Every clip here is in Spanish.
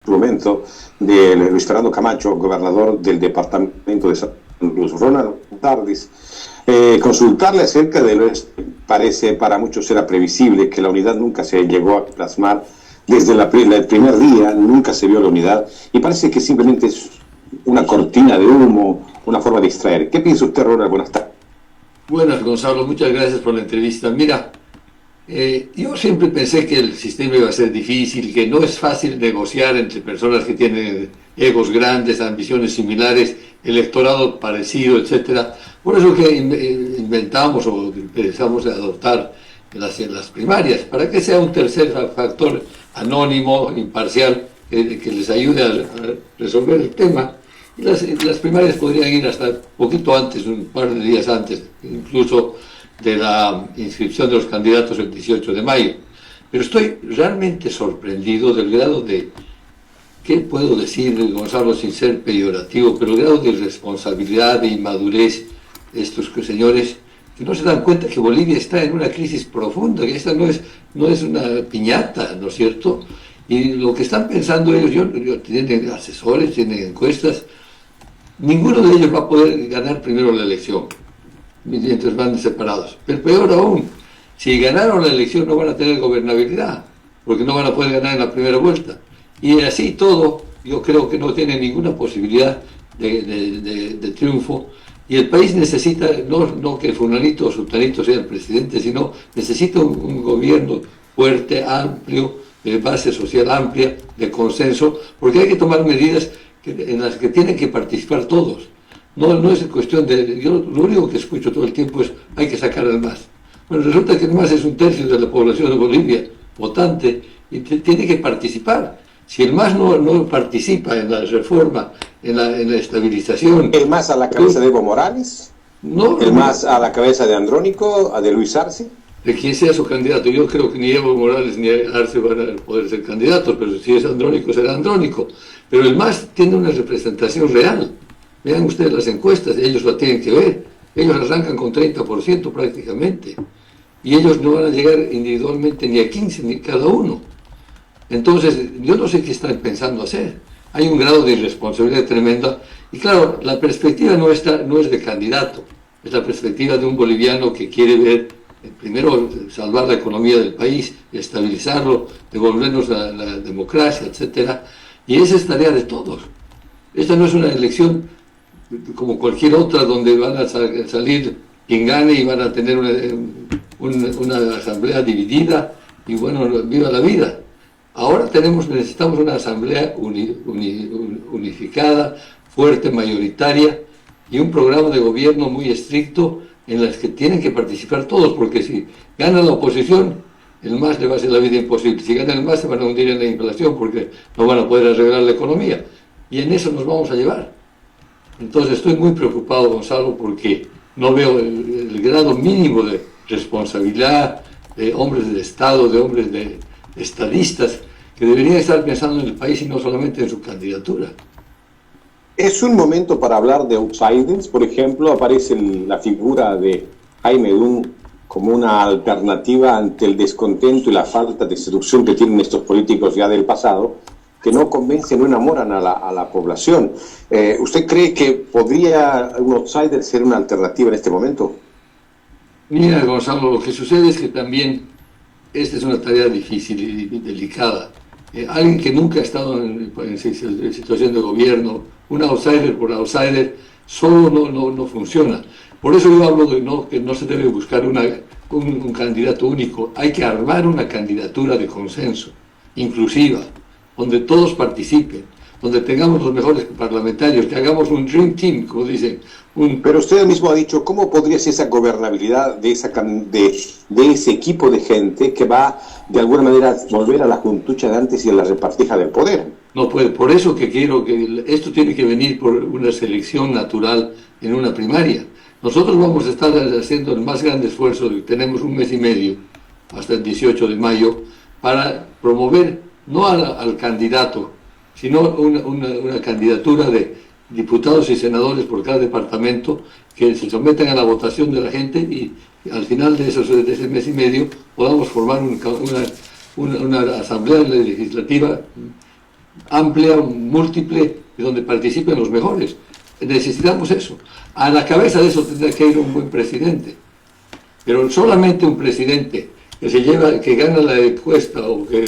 momento de Luis Fernando Camacho, gobernador del departamento de Santa Cruz. Ronald Tardis, consultarle acerca de lo que parece para muchos era previsible, que la unidad nunca se llegó a plasmar desde el primer día, nunca se vio la unidad, y parece que simplemente es una cortina de humo, una forma de distraer. ¿Qué piensa usted, Ronald? Buenas tardes. Buenas, Gonzalo, muchas gracias por la entrevista. Mira, yo siempre pensé que el sistema iba a ser difícil, que no es fácil negociar entre personas que tienen egos grandes, ambiciones similares, electorado parecido, etcétera. Por eso que inventamos o empezamos a adoptar las primarias, para que sea un tercer factor anónimo, imparcial, que les ayude a resolver el tema. Y las primarias podrían ir hasta poquito antes, un par de días antes, incluso de la inscripción de los candidatos el 18 de mayo. Pero estoy realmente sorprendido del grado de, ¿qué puedo decir, Gonzalo, sin ser peyorativo? Pero el grado de irresponsabilidad, de inmadurez de estos señores, que no se dan cuenta que Bolivia está en una crisis profunda, que esta no es una piñata, ¿no es cierto? Y lo que están pensando ellos, tienen asesores, tienen encuestas, ninguno de ellos va a poder ganar primero la elección, mientras van separados. Pero peor aún, si ganaron la elección no van a tener gobernabilidad, porque no van a poder ganar en la primera vuelta. Y así todo, yo creo que no tiene ninguna posibilidad de triunfo. Y el país necesita, no que fulanito o sultanito sea el presidente, sino necesita un gobierno fuerte, amplio, de base social amplia, de consenso, porque hay que tomar medidas en las que tienen que participar todos. No es cuestión de... Yo lo único que escucho todo el tiempo es hay que sacar al MAS. Bueno, resulta que el MAS es un tercio de la población de Bolivia, votante, y tiene que participar. Si el MAS no participa en la reforma, en la estabilización... ¿El MAS a la cabeza de Evo Morales? No, ¿El MAS a la cabeza de Andrónico, de Luis Arce? De quien sea su candidato. Yo creo que ni Evo Morales ni Arce van a poder ser candidatos, pero si es Andrónico, será Andrónico. Pero el MAS tiene una representación real. Vean ustedes las encuestas, ellos la tienen que ver. Ellos arrancan con 30% prácticamente. Y ellos no van a llegar individualmente ni a 15, ni cada uno. Entonces, yo no sé qué están pensando hacer. Hay un grado de irresponsabilidad tremenda. Y claro, la perspectiva no es de candidato. Es la perspectiva de un boliviano que quiere ver, primero, salvar la economía del país, estabilizarlo, devolvernos la democracia, etcétera. Y esa es tarea de todos. Esta no es una elección como cualquier otra donde van a salir quien gane y van a tener una asamblea dividida y bueno, viva la vida. Ahora necesitamos una asamblea unificada, fuerte, mayoritaria y un programa de gobierno muy estricto en las que tienen que participar todos, porque si gana la oposición, el MAS le va a hacer la vida imposible. Si gana el MAS se van a hundir en la inflación porque no van a poder arreglar la economía. Y en eso nos vamos a llevar. Entonces estoy muy preocupado, Gonzalo, porque no veo el grado mínimo de responsabilidad de hombres del Estado, de hombres de estadistas, que deberían estar pensando en el país y no solamente en su candidatura. Es un momento para hablar de outsiders. Por ejemplo, aparece la figura de Jaime Dun como una alternativa ante el descontento y la falta de seducción que tienen estos políticos ya del pasado, que no convencen, no enamoran a la población. ¿Usted cree que podría un outsider ser una alternativa en este momento? Mira, Gonzalo, lo que sucede es que también esta es una tarea difícil y delicada. Alguien que nunca ha estado en situación de gobierno, un outsider por outsider, solo no funciona. Por eso yo hablo de que no se debe buscar un candidato único, hay que armar una candidatura de consenso, inclusiva, donde todos participen, donde tengamos los mejores parlamentarios, que hagamos un dream team, como dicen. Pero usted mismo ha dicho, ¿cómo podría ser esa gobernabilidad de ese equipo de gente que va, de alguna manera, volver a la juntucha de antes y a la repartija del poder? No puede, por eso que quiero que esto tiene que venir por una selección natural en una primaria. Nosotros vamos a estar haciendo el más grande esfuerzo, tenemos un mes y medio, hasta el 18 de mayo, para promover no al candidato, sino una candidatura de diputados y senadores por cada departamento que se sometan a la votación de la gente y al final de ese mes y medio podamos formar una asamblea legislativa amplia, múltiple, y donde participen los mejores. Necesitamos eso. A la cabeza de eso tendrá que ir un buen presidente. Pero solamente un presidente que gana la encuesta o que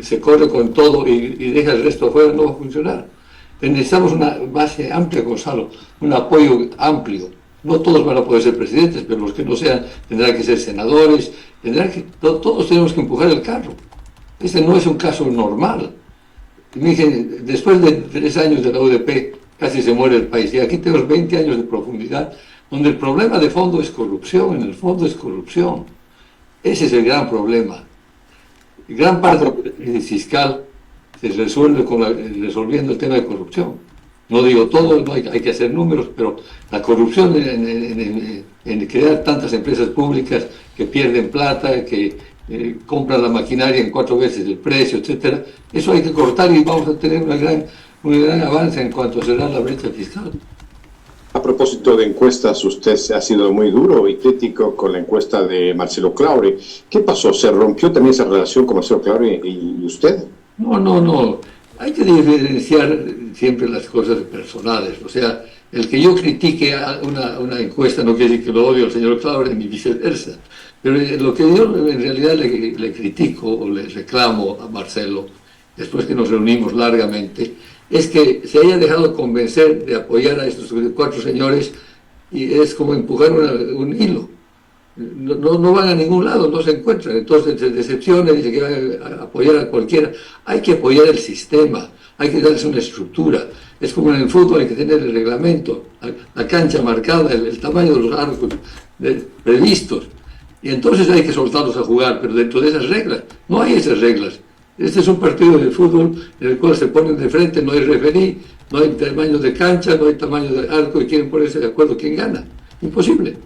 se corre con todo y deja el resto afuera no va a funcionar. Necesitamos una base amplia, Gonzalo, un apoyo amplio. No todos van a poder ser presidentes, pero los que no sean tendrán que ser senadores, todos tenemos que empujar el carro. Este no es un caso normal. Después de 3 años de la UDP, casi se muere el país. Y aquí tenemos 20 años de profundidad, donde el problema de fondo es corrupción, en el fondo es corrupción. Ese es el gran problema. Gran parte de la crisis fiscal se resuelve resolviendo el tema de corrupción. No digo todo, no hay que hacer números, pero la corrupción en crear tantas empresas públicas que pierden plata, que compran la maquinaria en 4 veces el precio, etcétera, eso hay que cortar y vamos a tener un gran avance en cuanto a cerrar la brecha fiscal. A propósito de encuestas, usted ha sido muy duro y crítico con la encuesta de Marcelo Claure. ¿Qué pasó? ¿Se rompió también esa relación con Marcelo Claure y usted? No. Hay que diferenciar siempre las cosas personales. O sea, el que yo critique una encuesta no quiere decir que lo odio al señor Claure ni viceversa. Pero lo que yo en realidad le critico o le reclamo a Marcelo, después que nos reunimos largamente, es que se haya dejado convencer de apoyar a estos 4 señores y es como empujar un hilo. No van a ningún lado, no se encuentran, entonces se decepciona y dice que van a apoyar a cualquiera. Hay que apoyar el sistema, hay que darles una estructura. Es como en el fútbol, hay que tener el reglamento, la cancha marcada, el tamaño de los arcos previstos. Y entonces hay que soltarlos a jugar, pero dentro de esas reglas. No hay esas reglas. Este es un partido de fútbol en el cual se ponen de frente, no hay referí, no hay tamaño de cancha, no hay tamaño de arco y quieren ponerse de acuerdo quién gana. Imposible.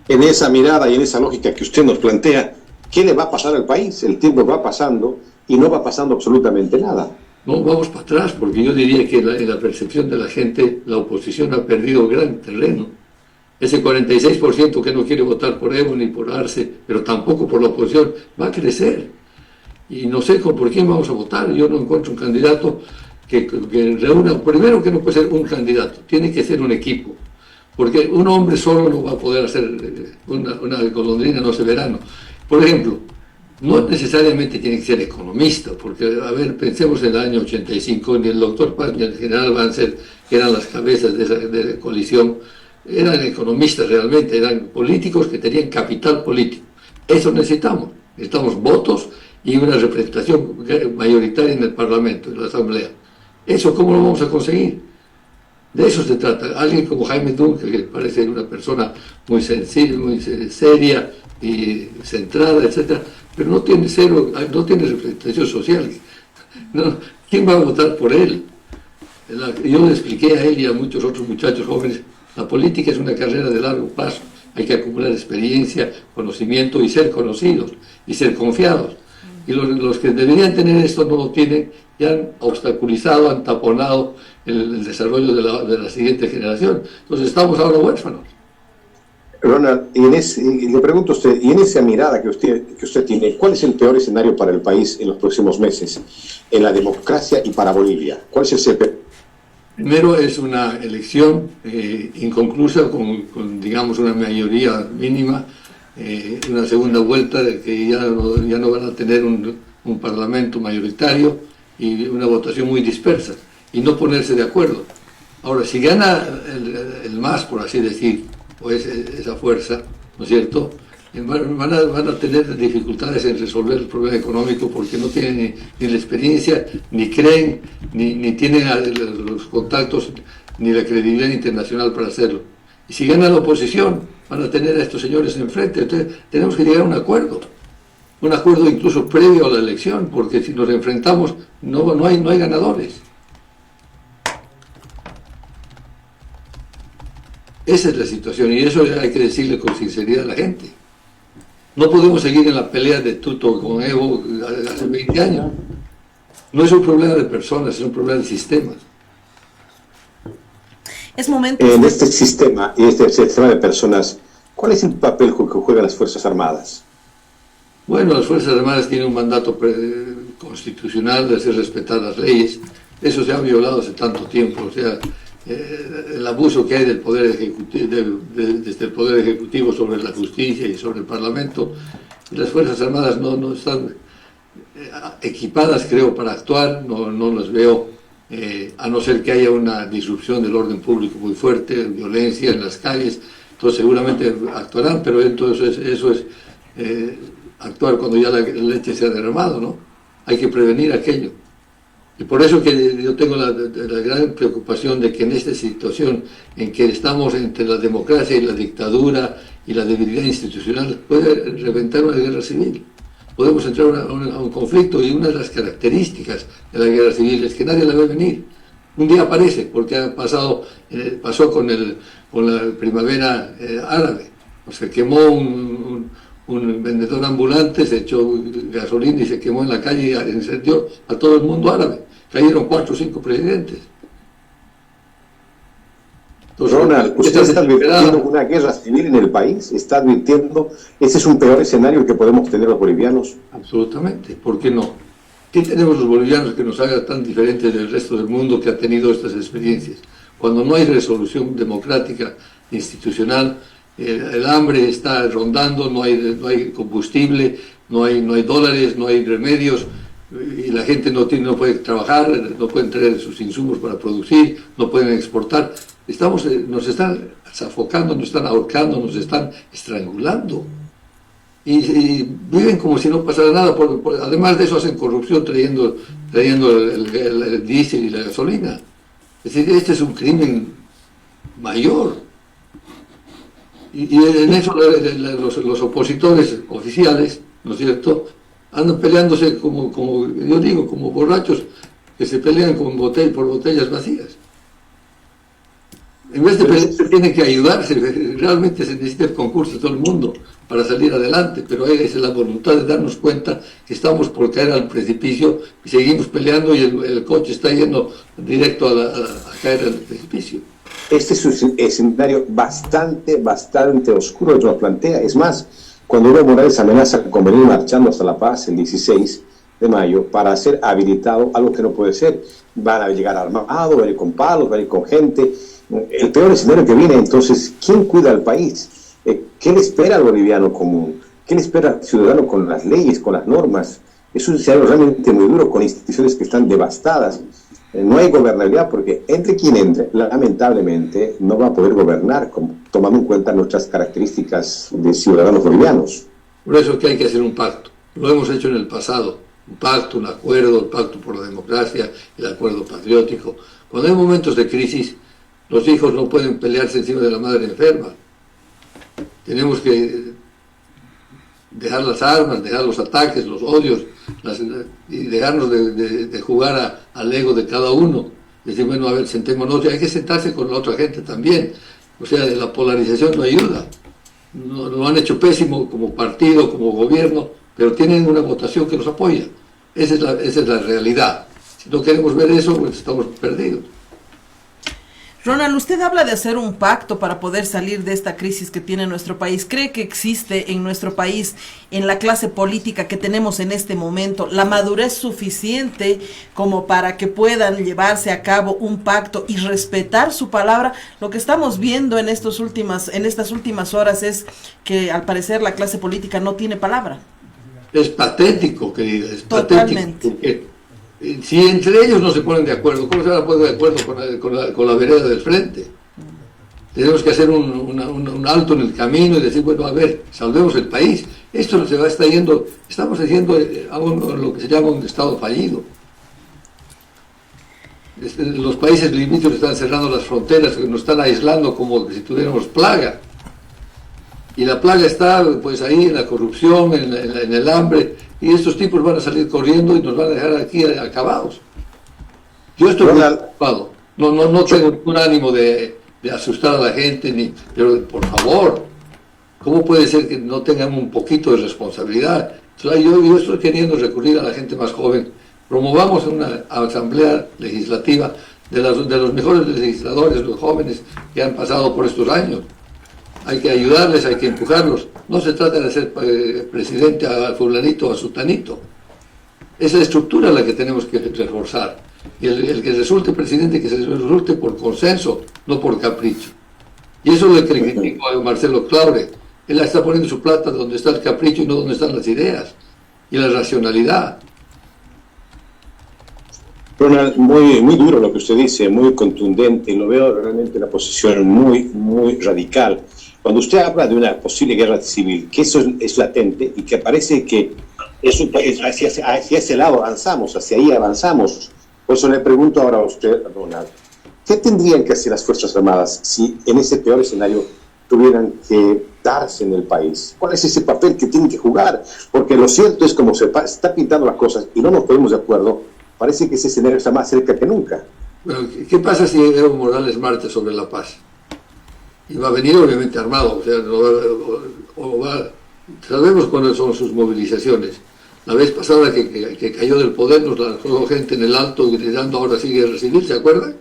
En esa mirada y en esa lógica que usted nos plantea, ¿qué le va a pasar al país? El tiempo va pasando y no va pasando absolutamente nada. No, vamos para atrás, porque yo diría que en la percepción de la gente, la oposición ha perdido gran terreno. Ese 46% que no quiere votar por Evo ni por Arce, pero tampoco por la oposición, va a crecer. Y no sé por quién vamos a votar. Yo no encuentro un candidato que reúna. Primero, que no puede ser un candidato, tiene que ser un equipo. Porque un hombre solo no va a poder hacer una golondrina, no sé, verano. Por ejemplo, no necesariamente tiene que ser economista, porque, a ver, pensemos en el año 85, ni el doctor Paz ni el general Banzer, que eran las cabezas de la coalición, eran economistas realmente, eran políticos que tenían capital político. Eso necesitamos. Necesitamos votos y una representación mayoritaria en el Parlamento, en la Asamblea. ¿Eso cómo lo vamos a conseguir? De eso se trata. Alguien como Jaime Dunque, que parece una persona muy sencilla, muy seria y centrada, etcétera, pero no tiene representación social. No, ¿quién va a votar por él? Yo le expliqué a él y a muchos otros muchachos jóvenes, la política es una carrera de largo plazo. Hay que acumular experiencia, conocimiento y ser conocidos y ser confiados. Y los que deberían tener esto no lo tienen y han obstaculizado, han taponado el desarrollo de la siguiente generación. Entonces estamos ahora huérfanos. Ronald, le pregunto a usted, y en esa mirada que usted tiene, ¿cuál es el peor escenario para el país en los próximos meses, en la democracia y para Bolivia? ¿Cuál es el peor? Primero es una elección inconclusa con, digamos, una mayoría mínima, una segunda vuelta de que ya no van a tener un parlamento mayoritario y una votación muy dispersa y no ponerse de acuerdo. Ahora, si gana el MAS, por así decir, o esa fuerza, ¿no es cierto?, van a tener dificultades en resolver el problema económico porque no tienen ni la experiencia, ni creen, ni tienen los contactos, ni la credibilidad internacional para hacerlo. Y si gana la oposición, van a tener a estos señores enfrente. Entonces, tenemos que llegar a un acuerdo incluso previo a la elección, porque si nos enfrentamos, no hay ganadores. Esa es la situación, y eso hay que decirle con sinceridad a la gente. No podemos seguir en la pelea de Tuto con Evo hace 20 años. No es un problema de personas, es un problema de sistemas. Es momento. En este sistema y este sistema de personas, ¿cuál es el papel que juegan las Fuerzas Armadas? Bueno, las Fuerzas Armadas tienen un mandato constitucional, de hacer respetar las leyes. Eso se ha violado hace tanto tiempo, o sea, el abuso que hay del poder ejecutivo, desde el poder ejecutivo sobre la justicia y sobre el Parlamento. Las Fuerzas Armadas no están equipadas, creo, para actuar, no las veo, a no ser que haya una disrupción del orden público muy fuerte, violencia en las calles. Entonces seguramente actuarán, pero entonces eso es actuar cuando ya la leche se ha derramado, ¿no? Hay que prevenir aquello. Y por eso que yo tengo la gran preocupación de que en esta situación en que estamos entre la democracia y la dictadura y la debilidad institucional, puede reventar una guerra civil. Podemos entrar a un conflicto, y una de las características de la guerra civil es que nadie la ve venir. Un día aparece, porque pasó con la primavera árabe. Se quemó un vendedor ambulante, se echó gasolina y se quemó en la calle y encendió a todo el mundo árabe. Cayeron 4 o 5 presidentes. Entonces, Ronald, ¿usted está advirtiendo una guerra civil en el país? ¿Está advirtiendo ese es un peor escenario que podemos tener los bolivianos? Absolutamente, ¿por qué no? ¿Qué tenemos los bolivianos que nos haga tan diferentes del resto del mundo que ha tenido estas experiencias? Cuando no hay resolución democrática, institucional, el hambre está rondando, no hay combustible, no hay dólares, no hay remedios, y la gente no puede trabajar, no pueden traer sus insumos para producir, no pueden exportar. Nos están sofocando, nos están ahorcando, nos están estrangulando. Y viven como si no pasara nada. Además de eso hacen corrupción trayendo el diésel y la gasolina. Es decir, este es un crimen mayor. Y en eso los opositores oficiales, ¿no es cierto?, andan peleándose como yo digo, como borrachos que se pelean por botellas vacías. En vez de pelearse, tienen que ayudarse. Realmente se necesita el concurso de todo el mundo para salir adelante, pero esa es la voluntad de darnos cuenta que estamos por caer al precipicio y seguimos peleando, y el coche está yendo directo a caer al precipicio. Este es un escenario bastante oscuro que nos plantea. Es más, cuando Evo Morales amenaza con venir marchando hasta La Paz el 16 de mayo para ser habilitado, algo que no puede ser, van a llegar armados, van a ir con palos, van a ir con gente. El peor escenario que viene. Entonces, ¿quién cuida al país? ¿Qué le espera al boliviano común? ¿Qué le espera al ciudadano con las leyes, con las normas? Es un escenario realmente muy duro, con instituciones que están devastadas. No hay gobernabilidad, porque entre quien entre, lamentablemente, no va a poder gobernar, tomando en cuenta nuestras características de ciudadanos bolivianos. Por eso es que hay que hacer un pacto. Lo hemos hecho en el pasado. Un pacto, un acuerdo, el pacto por la democracia, el acuerdo patriótico. Cuando hay momentos de crisis, los hijos no pueden pelearse encima de la madre enferma. Tenemos que dejar las armas, dejar los ataques, los odios, y dejarnos de jugar al ego de cada uno. Decir, bueno, a ver, sentémonos, y hay que sentarse con la otra gente también. O sea, la polarización no ayuda. Lo han hecho pésimo como partido, como gobierno, pero tienen una votación que los apoya. Esa es la realidad. Si no queremos ver eso, pues estamos perdidos. Ronald, usted habla de hacer un pacto para poder salir de esta crisis que tiene nuestro país. ¿Cree que existe en nuestro país, en la clase política que tenemos en este momento, la madurez suficiente como para que puedan llevarse a cabo un pacto y respetar su palabra? Lo que estamos viendo en estas últimas horas es que al parecer la clase política no tiene palabra. Es patético, querida, es Totalmente. Patético. Si entre ellos no se ponen de acuerdo, ¿cómo se van a poner de acuerdo con la vereda del frente? Tenemos que hacer un alto en el camino y decir, bueno, a ver, salvemos el país. Esto está yendo, estamos haciendo lo que se llama un estado fallido. Los países limítrofes están cerrando las fronteras, nos están aislando como si tuviéramos plaga. Y la plaga está pues ahí en la corrupción, en el hambre, y estos tipos van a salir corriendo y nos van a dejar aquí acabados. Yo estoy preocupado. No tengo ningún ánimo de asustar a la gente, pero por favor, ¿cómo puede ser que no tengan un poquito de responsabilidad? Entonces, yo estoy queriendo recurrir a la gente más joven. Promovamos una asamblea legislativa de los mejores legisladores, los jóvenes que han pasado por estos años. Hay que ayudarles, hay que empujarlos. No se trata de ser presidente a fulanito o a sutanito. Es la estructura la que tenemos que reforzar. Y el que resulte presidente, que se resulte por consenso, no por capricho. Y eso le critico a Marcelo Claure. Él está poniendo su plata donde está el capricho y no donde están las ideas y la racionalidad. Ronald, muy duro lo que usted dice, muy contundente, y lo veo realmente una posición muy radical. Cuando usted habla de una posible guerra civil, que eso es latente y que parece que hacia ese lado avanzamos, hacia ahí avanzamos. Por eso le pregunto ahora a usted, Ronald, ¿qué tendrían que hacer las Fuerzas Armadas si en ese peor escenario tuvieran que darse en el país? ¿Cuál es ese papel que tienen que jugar? Porque lo cierto es como se está pintando las cosas y no nos ponemos de acuerdo. Parece que ese escenario está más cerca que nunca. Bueno, ¿qué pasa si Evo Morales marcha sobre la paz? Y va a venir obviamente armado, sabemos cuáles son sus movilizaciones. La vez pasada que cayó del poder nos lanzó gente en el alto gritando ahora sí guerra civil, ¿se acuerdan?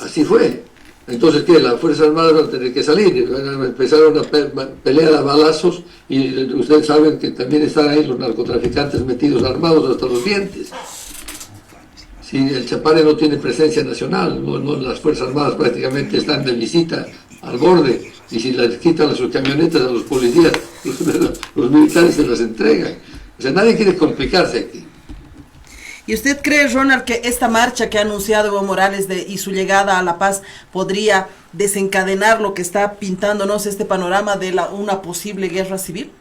Así fue. Entonces, ¿qué? Las Fuerzas Armadas van a tener que salir. Empezaron a pelear a balazos y ustedes saben que también están ahí los narcotraficantes metidos armados hasta los dientes. Si el Chapare no tiene presencia nacional, las Fuerzas Armadas prácticamente están de visita al borde, y si les quitan sus camionetas a los policías, los militares se las entregan. O sea, nadie quiere complicarse aquí. ¿Y usted cree, Ronald, que esta marcha que ha anunciado Evo Morales y su llegada a la paz podría desencadenar lo que está pintándonos este panorama de una posible guerra civil?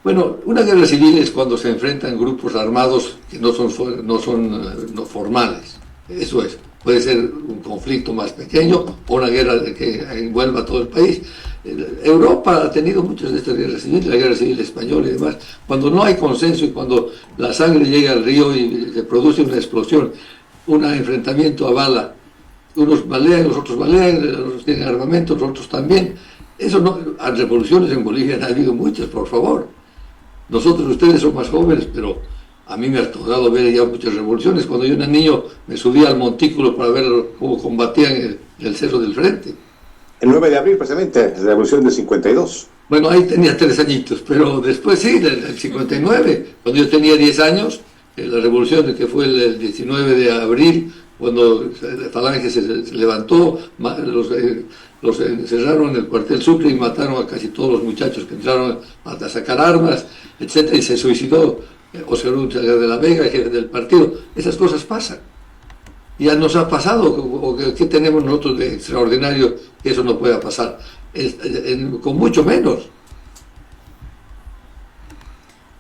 Bueno, una guerra civil es cuando se enfrentan grupos armados que no son formales. Eso es. Puede ser un conflicto más pequeño o una guerra que envuelva a todo el país. Europa ha tenido muchas de estas guerras civiles, la guerra civil española y demás. Cuando no hay consenso y cuando la sangre llega al río y se produce una explosión, un enfrentamiento a bala, unos balean, los otros balean, los tienen armamento, los otros también. Eso no, revoluciones en Bolivia han habido muchas, por favor. Nosotros, ustedes son más jóvenes, pero a mí me ha tocado ver ya muchas revoluciones. Cuando yo era niño me subía al montículo para ver cómo combatían en el Cerro del Frente. El 9 de abril, precisamente, la revolución del 52. Bueno, ahí tenía 3 añitos, pero después sí, el 59, cuando yo tenía 10 años, la revolución que fue el 19 de abril, cuando la Falange se levantó, los encerraron en el cuartel Sucre y mataron a casi todos los muchachos que entraron a sacar armas, etcétera, y se suicidó Oscar Unzaga de la Vega, jefe del partido. Esas cosas pasan. Ya nos ha pasado. ¿Qué tenemos nosotros de extraordinario que eso no pueda pasar? Con mucho menos.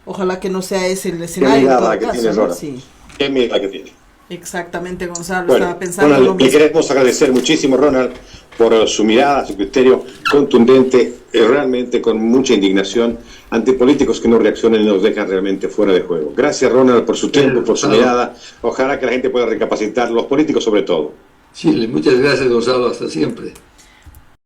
Ojalá que no sea ese el escenario. Qué mirada que tiene, Ronald. Sí. Qué mirada que tiene. Exactamente, Gonzalo. Bueno, estaba pensando Ronald, le queremos agradecer muchísimo, Ronald, por su mirada, su criterio contundente, realmente con mucha indignación ante políticos que no reaccionan y nos dejan realmente fuera de juego. Gracias, Ronald, por su tiempo, por su mirada. Ojalá que la gente pueda recapacitar, los políticos sobre todo. Chile, muchas gracias, Gonzalo, hasta siempre.